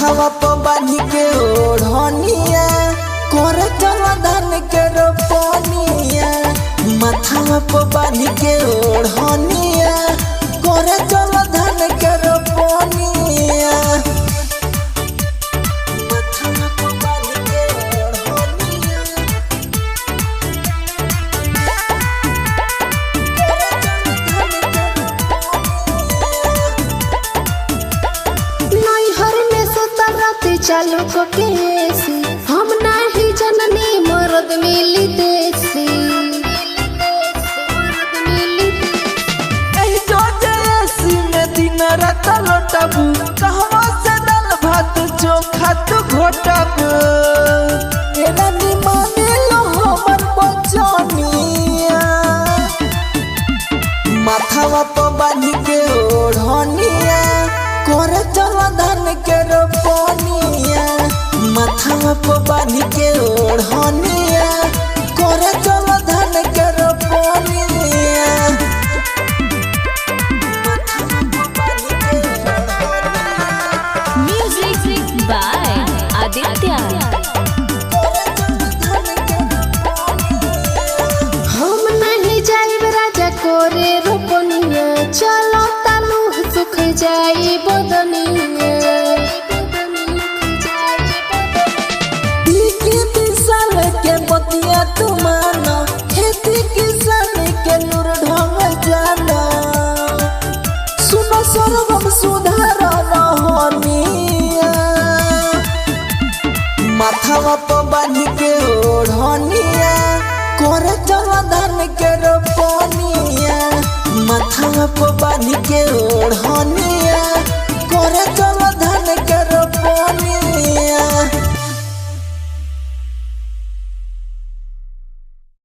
माथावा पर बांध के ओढ़निया करे चल धान के रोपनिया। माथावा पर बांध के ओढ़निया करे चल धान के रोपनिया। माथावा पर बांध के ओढ़निया करे चल धान के रोपनिया। चालू को केसी हम नहीं जननी मर्द मिली देसी। दिन रात लौटबू कहवा से दाल भात चोखा तू घोटबू। रानी माने लो हमर बचनिया। माथावा पर बांध के ओढ़निया करे चल धान के रोपनिया। माथावा पर बांध के ओढ़निया करे चल धान के रोपनिया। Music by Aditya। हम नहीं जाइब राजा कोरे रोपनिया। चलो तालू सुख जाई बदनिया। साल के बतिया तू माना खेती किसान के नूर ढंग जाना। सुनो सर्वम सुधार रहनिया। माथावा पर बांध के ओढ़निया करे चल धान